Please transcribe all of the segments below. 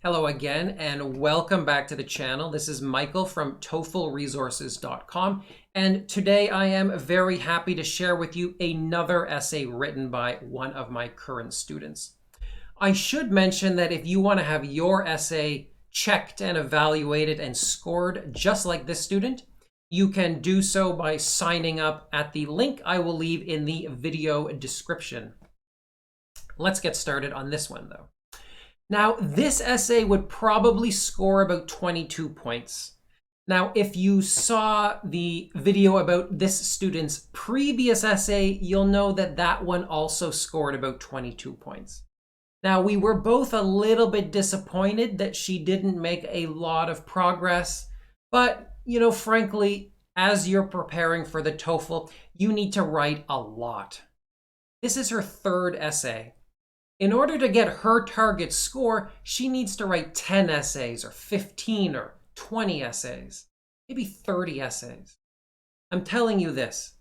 Hello again and welcome back to the channel. This is Michael from TOEFLresources.com, and today I am very happy to share with you another essay written by one of my current students. I should mention that if you want to have your essay checked and evaluated and scored just like this student, you can do so by signing up at the link I will leave in the video description. Let's get started on this one though. Now, this essay would probably score about 22 points. Now, if you saw the video about this student's previous essay, you'll know that that one also scored about 22 points. Now, we were both a little bit disappointed that she didn't make a lot of progress, but, frankly, as you're preparing for the TOEFL, you need to write a lot. This is her third essay. In order to get her target score, she needs to write 10 essays or 15 or 20 essays, maybe 30 essays. I'm telling you this,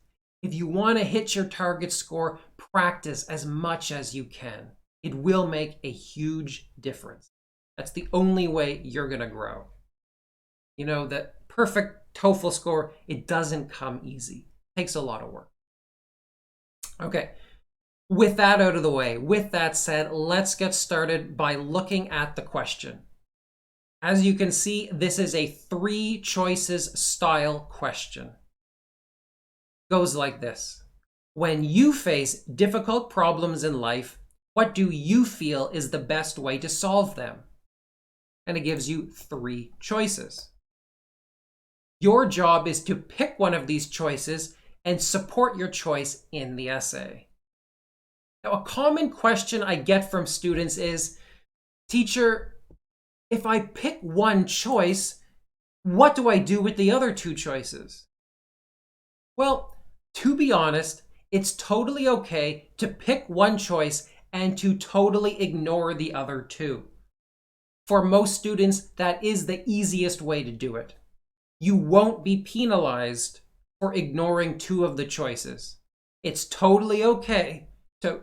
if you want to hit your target score, practice as much as you can. It will make a huge difference. That's the only way you're going to grow. The perfect TOEFL score, it doesn't come easy. It takes a lot of work. Okay. With that out of the way, with that said, let's get started by looking at the question. As you can see, this is a 3 choices style question. Goes like this. When you face difficult problems in life, what do you feel is the best way to solve them? And it gives you 3 choices. Your job is to pick one of these choices and support your choice in the essay. Now, a common question I get from students is, teacher, if I pick one choice, what do I do with the other 2 choices? Well, to be honest, it's totally okay to pick one choice and to totally ignore the other 2. For most students, that is the easiest way to do it. You won't be penalized for ignoring 2 of the choices. It's totally okay to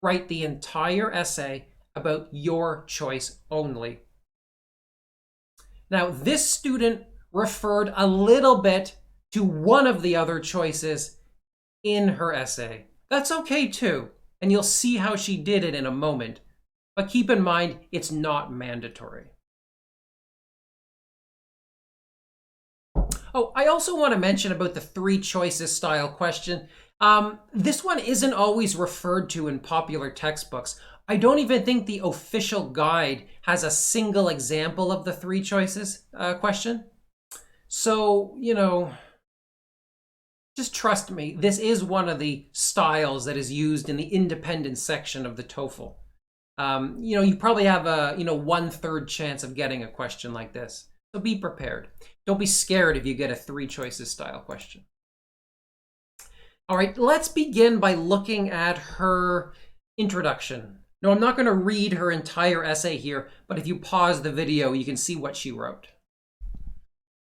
write the entire essay about your choice only. Now, this student referred a little bit to one of the other choices in her essay. That's okay too, and you'll see how she did it in a moment. But keep in mind, it's not mandatory. Oh, I also want to mention about the 3 choices style question. This one isn't always referred to in popular textbooks. I don't even think the official guide has a single example of the 3 choices question. So, just trust me, this is one of the styles that is used in the independent section of the TOEFL. You probably have a, 1/3 chance of getting a question like this. So be prepared. Don't be scared if you get a 3 choices style question. All right, let's begin by looking at her introduction. No, I'm not going to read her entire essay here, but if you pause the video, you can see what she wrote.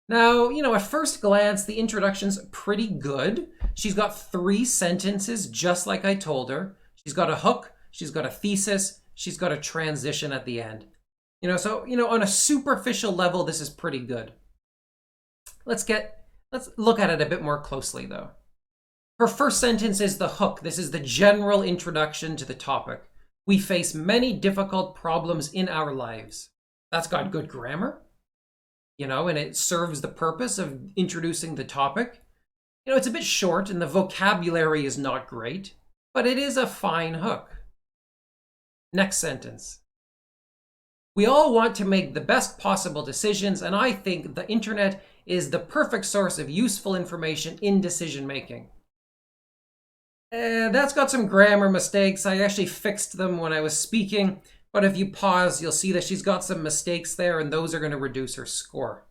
Now, at first glance, the introduction's pretty good. She's got 3 sentences, just like I told her. She's got a hook, she's got a thesis, she's got a transition at the end. So, on a superficial level, this is pretty good. Let's look at it a bit more closely, though. Her first sentence is the hook. This is the general introduction to the topic. We face many difficult problems in our lives. That's got good grammar, and it serves the purpose of introducing the topic. It's a bit short and the vocabulary is not great, but it is a fine hook. Next sentence. We all want to make the best possible decisions, and I think the internet is the perfect source of useful information in decision making. That's got some grammar mistakes. I actually fixed them when I was speaking, but if you pause, you'll see that she's got some mistakes there, and those are going to reduce her score.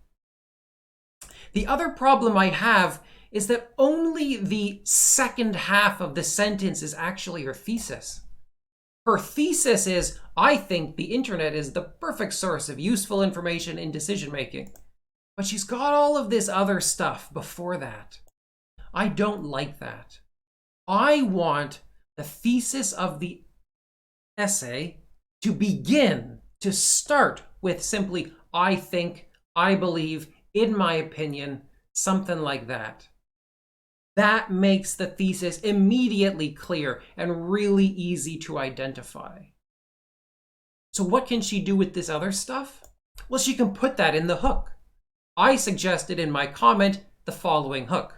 The other problem I have is that only the second half of the sentence is actually her thesis. Her thesis is, I think the internet is the perfect source of useful information in decision making. But she's got all of this other stuff before that. I don't like that. I want the thesis of the essay to start with simply, I think, I believe, in my opinion, something like that. That makes the thesis immediately clear and really easy to identify. So what can she do with this other stuff? Well, she can put that in the hook. I suggested in my comment the following hook.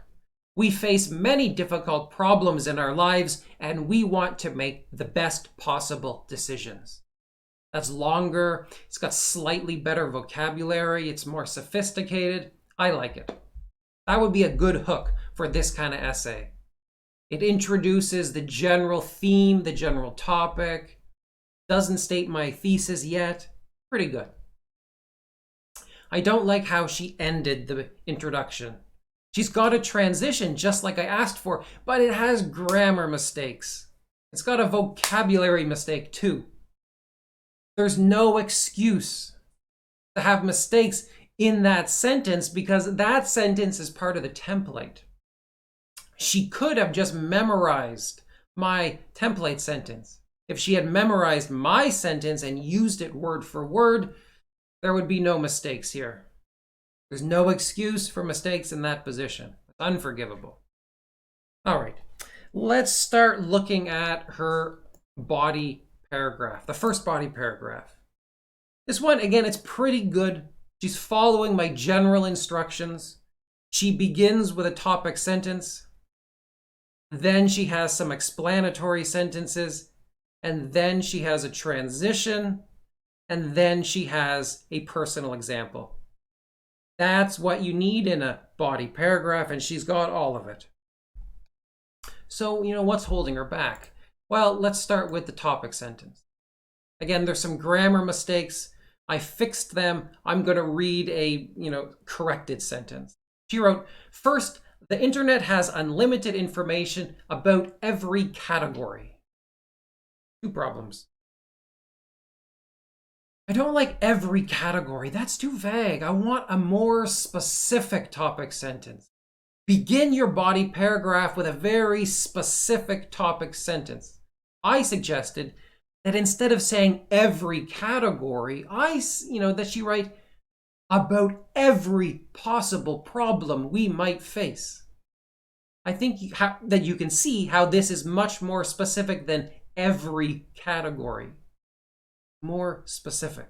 We face many difficult problems in our lives, and we want to make the best possible decisions. That's longer. It's got slightly better vocabulary. It's more sophisticated. I like it. That would be a good hook for this kind of essay. It introduces the general theme, the general topic, doesn't state my thesis yet. Pretty good. I don't like how she ended the introduction. She's got a transition just like I asked for, but it has grammar mistakes. It's got a vocabulary mistake too. There's no excuse to have mistakes in that sentence because that sentence is part of the template. She could have just memorized my template sentence. If she had memorized my sentence and used it word for word, there would be no mistakes here. There's no excuse for mistakes in that position. It's unforgivable. All right, let's start looking at her body paragraph, the first body paragraph. This one, again, it's pretty good. She's following my general instructions. She begins with a topic sentence. Then she has some explanatory sentences. And then she has a transition. And then she has a personal example. That's what you need in a body paragraph, and she's got all of it. So, what's holding her back? Well, let's start with the topic sentence. Again, there's some grammar mistakes. I fixed them. I'm going to read a, corrected sentence. She wrote, first, the internet has unlimited information about every category. Two problems. I don't like every category. That's too vague. I want a more specific topic sentence. Begin your body paragraph with a very specific topic sentence. I suggested that instead of saying every category, that she write about every possible problem we might face. I think that you can see how this is much more specific than every category. More specific.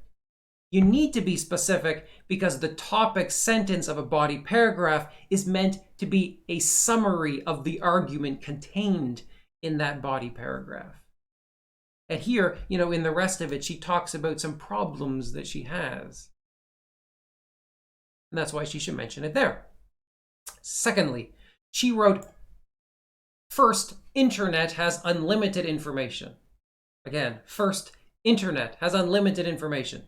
You need to be specific because the topic sentence of a body paragraph is meant to be a summary of the argument contained in that body paragraph. And here, in the rest of it, she talks about some problems that she has. And that's why she should mention it there. Secondly, she wrote, first, internet has unlimited information. Again, first, internet has unlimited information.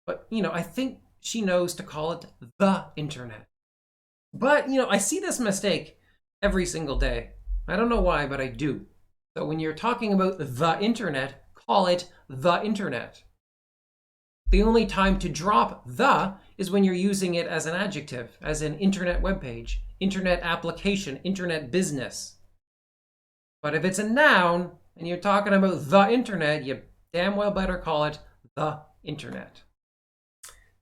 But, I think she knows to call it the internet. But, I see this mistake every single day. I don't know why, but I do. So when you're talking about the internet, call it the internet. The only time to drop the is when you're using it as an adjective, as an internet webpage, internet application, internet business. But if it's a noun and you're talking about the internet, you damn well better call it the internet.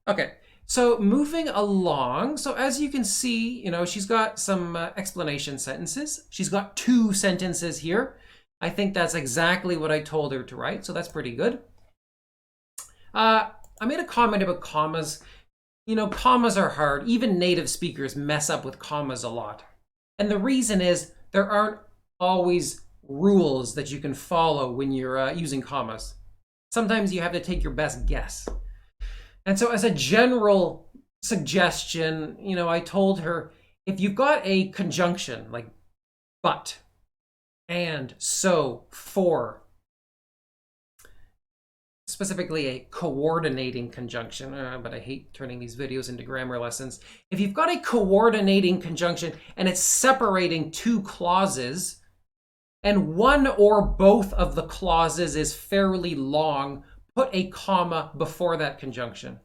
Okay, so moving along. So as you can see, she's got some explanation sentences. She's got 2 sentences here. I think that's exactly what I told her to write, so that's pretty good. I made a comment about commas. Commas are hard. Even native speakers mess up with commas a lot. And the reason is there aren't always rules that you can follow when you're using commas. Sometimes you have to take your best guess. And so as a general suggestion, I told her, if you've got a conjunction like but, and, so, for, specifically a coordinating conjunction, but I hate turning these videos into grammar lessons. If you've got a coordinating conjunction and it's separating 2 clauses, and one or both of the clauses is fairly long, put a comma before that conjunction.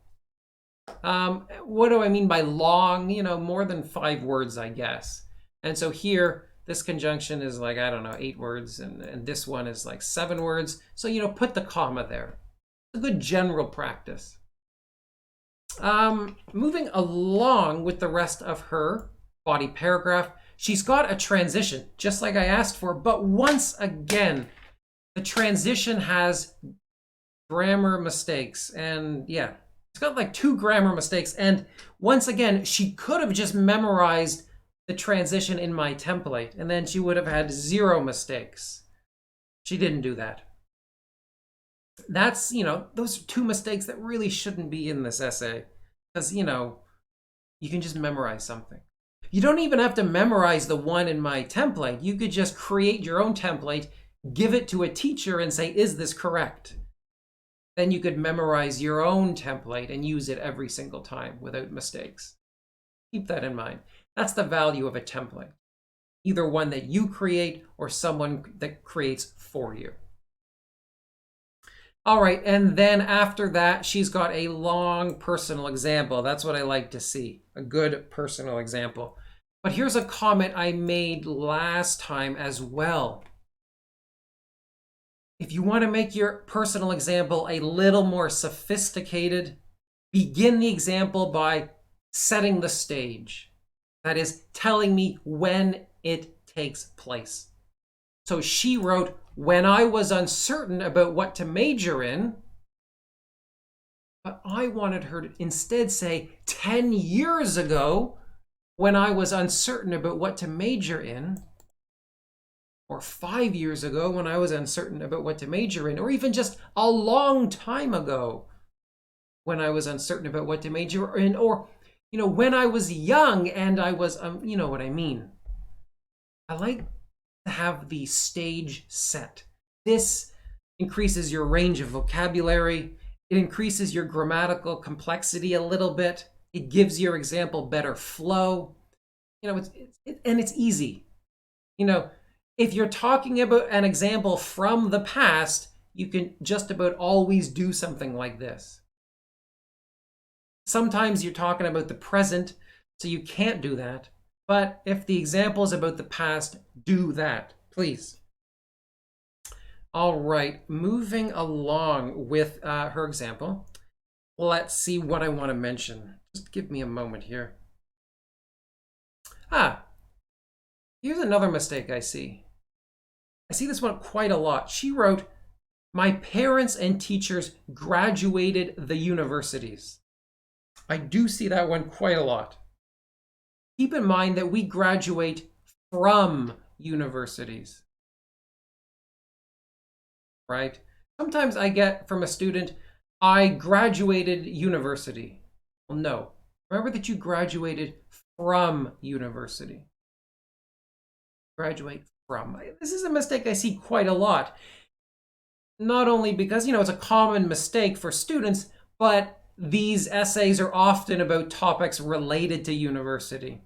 What do I mean by long? More than 5 words, I guess. And so here, this conjunction is like, 8 words, and this one is like 7 words. So, put the comma there. It's a good general practice. Moving along with the rest of her body paragraph, she's got a transition, just like I asked for, but once again, the transition has grammar mistakes. And yeah, it's got like 2 grammar mistakes. And once again, she could have just memorized the transition in my template, and then she would have had 0 mistakes. She didn't do that. That's, those are 2 mistakes that really shouldn't be in this essay, because, you can just memorize something. You don't even have to memorize the one in my template. You could just create your own template, give it to a teacher and say, is this correct? Then you could memorize your own template and use it every single time without mistakes. Keep that in mind. That's the value of a template. Either one that you create or someone that creates for you. All right, and then after that, she's got a long personal example. That's what I like to see, a good personal example. But here's a comment I made last time as well. If you want to make your personal example a little more sophisticated, begin the example by setting the stage. That is, telling me when it takes place. So she wrote, when I was uncertain about what to major in, but I wanted her to instead say 10 years ago, when I was uncertain about what to major in, or 5 years ago when I was uncertain about what to major in, or even just a long time ago when I was uncertain about what to major in, or, when I was young and I was, you know what I mean. I like to have the stage set. This increases your range of vocabulary. It increases your grammatical complexity a little bit. It gives your example better flow. And it's easy. If you're talking about an example from the past, you can just about always do something like this. Sometimes you're talking about the present, so you can't do that. But if the example is about the past, do that, please. All right, moving along with her example. Let's see what I want to mention. Just give me a moment here. Here's another mistake I see. I see this one quite a lot. She wrote, my parents and teachers graduated the universities. I do see that one quite a lot. Keep in mind that we graduate from universities, right? Sometimes I get from a student, I graduated university. Well, no. Remember that you graduated from university. Graduate from. This is a mistake I see quite a lot. Not only because, it's a common mistake for students, but these essays are often about topics related to university.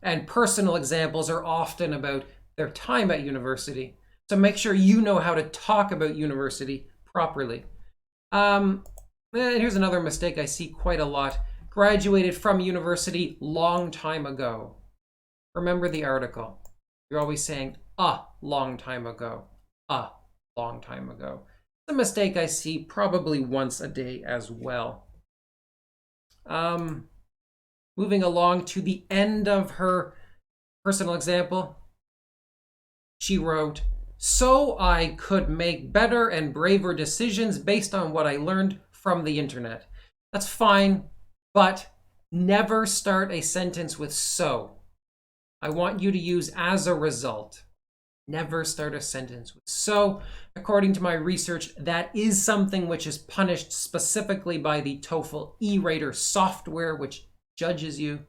And personal examples are often about their time at university. So make sure you know how to talk about university properly. Here's another mistake I see quite a lot. Graduated from university long time ago. Remember the article. You're always saying, a long time ago. A long time ago. It's a mistake I see probably once a day as well. Moving along to the end of her personal example, she wrote, so I could make better and braver decisions based on what I learned from the internet. That's fine, but never start a sentence with so. I want you to use as a result. Never start a sentence with so. According to my research, that is something which is punished specifically by the TOEFL e-rater software, which judges you.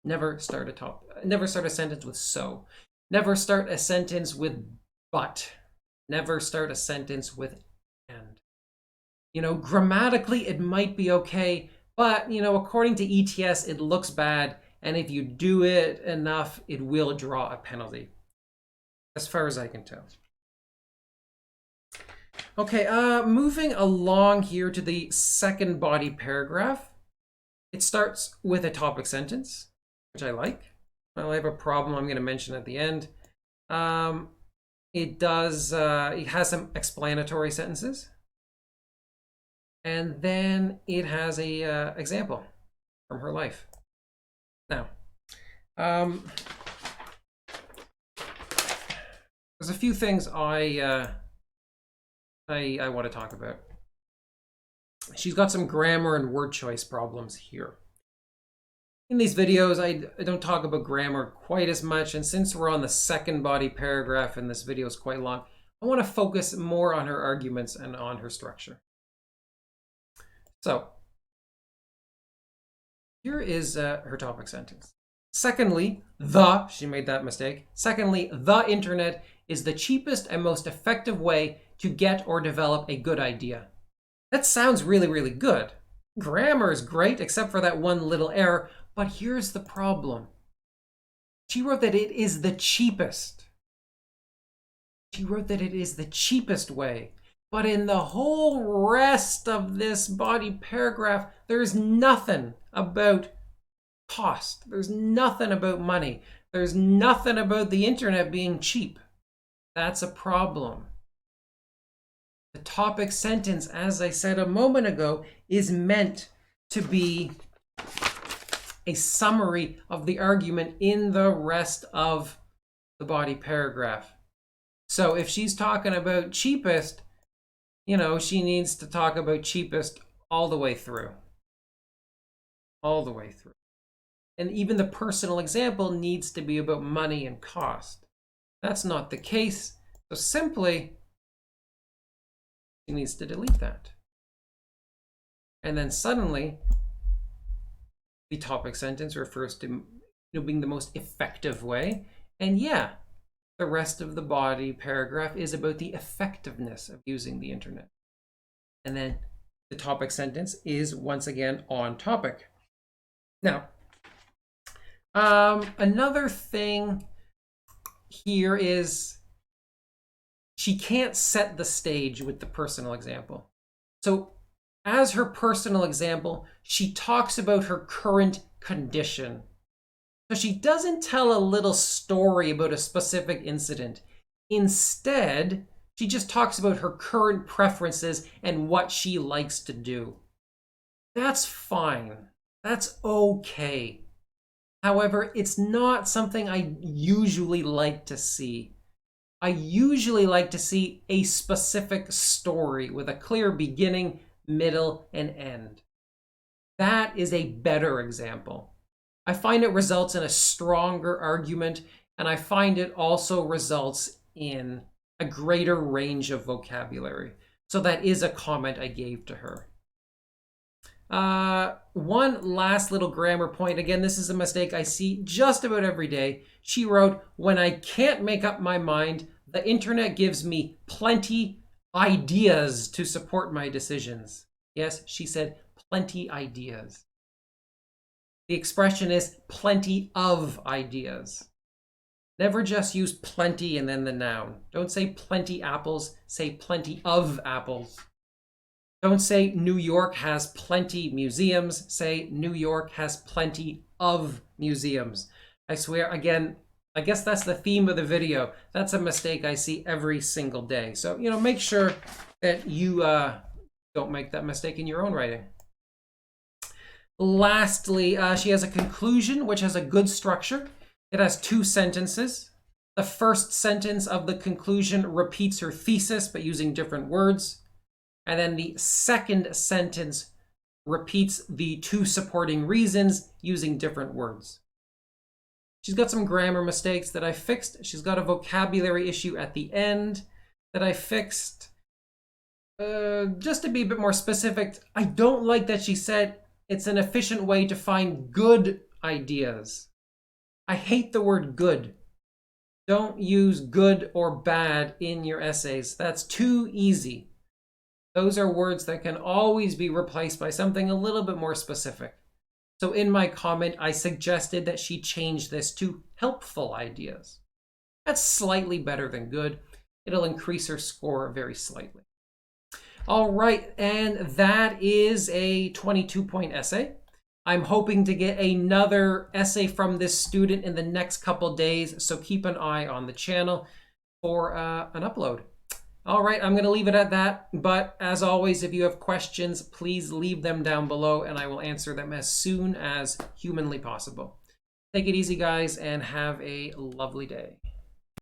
Never start a sentence with so. Never start a sentence with but. Never start a sentence with and. Grammatically it might be okay, but according to ETS it looks bad, and if you do it enough, it will draw a penalty, as far as I can tell. Okay, moving along here to the second body paragraph. It starts with a topic sentence, which I like. Well, I have a problem I'm going to mention at the end. It has some explanatory sentences. And then it has a example from her life. Now, there's a few things I want to talk about. She's got some grammar and word choice problems here. In these videos, I don't talk about grammar quite as much, and since we're on the second body paragraph and this video is quite long, I want to focus more on her arguments and on her structure. So, here is her topic sentence. Secondly, she made that mistake. Secondly, the internet is the cheapest and most effective way to get or develop a good idea. That sounds really, really good. Grammar is great, except for that one little error. But here's the problem. She wrote that it is the cheapest. She wrote that it is the cheapest way. But in the whole rest of this body paragraph, there's nothing about cost. There's nothing about money. There's nothing about the internet being cheap. That's a problem. The topic sentence, as I said a moment ago, is meant to be a summary of the argument in the rest of the body paragraph. So if she's talking about cheapest, she needs to talk about cheapest all the way through. All the way through. And even the personal example needs to be about money and cost. That's not the case. So simply, she needs to delete that. And then suddenly, the topic sentence refers to being the most effective way. And yeah, the rest of the body paragraph is about the effectiveness of using the internet. And then the topic sentence is once again on topic. Now, another thing here is she can't set the stage with the personal example. So as her personal example, she talks about her current condition. So she doesn't tell a little story about a specific incident. Instead, she just talks about her current preferences and what she likes to do. That's fine. That's okay. However, it's not something I usually like to see. I usually like to see a specific story with a clear beginning, middle, and end. That is a better example. I find it results in a stronger argument, and I find it also results in a greater range of vocabulary. So that is a comment I gave to her. One last little grammar point. Again, this is a mistake I see just about every day. She wrote, "When I can't make up my mind, the internet gives me plenty ideas to support my decisions." Yes, she said plenty ideas. The expression is plenty of ideas. Never just use plenty and then the noun. Don't say plenty apples, say plenty of apples. Don't say New York has plenty museums, say New York has plenty of museums. I swear, again, I guess that's the theme of the video. That's a mistake I see every single day. So, make sure that you don't make that mistake in your own writing. Lastly, she has a conclusion, which has a good structure. It has 2 sentences. The first sentence of the conclusion repeats her thesis, but using different words. And then the second sentence repeats the 2 supporting reasons using different words. She's got some grammar mistakes that I fixed. She's got a vocabulary issue at the end that I fixed. Just to be a bit more specific, I don't like that she said it's an efficient way to find good ideas. I hate the word good. Don't use good or bad in your essays. That's too easy. Those are words that can always be replaced by something a little bit more specific. So in my comment, I suggested that she change this to helpful ideas. That's slightly better than good. It'll increase her score very slightly. All right, and that is a 22-point essay. I'm hoping to get another essay from this student in the next couple days, so keep an eye on the channel for an upload. All right, I'm going to leave it at that. But as always, if you have questions, please leave them down below and I will answer them as soon as humanly possible. Take it easy, guys, and have a lovely day.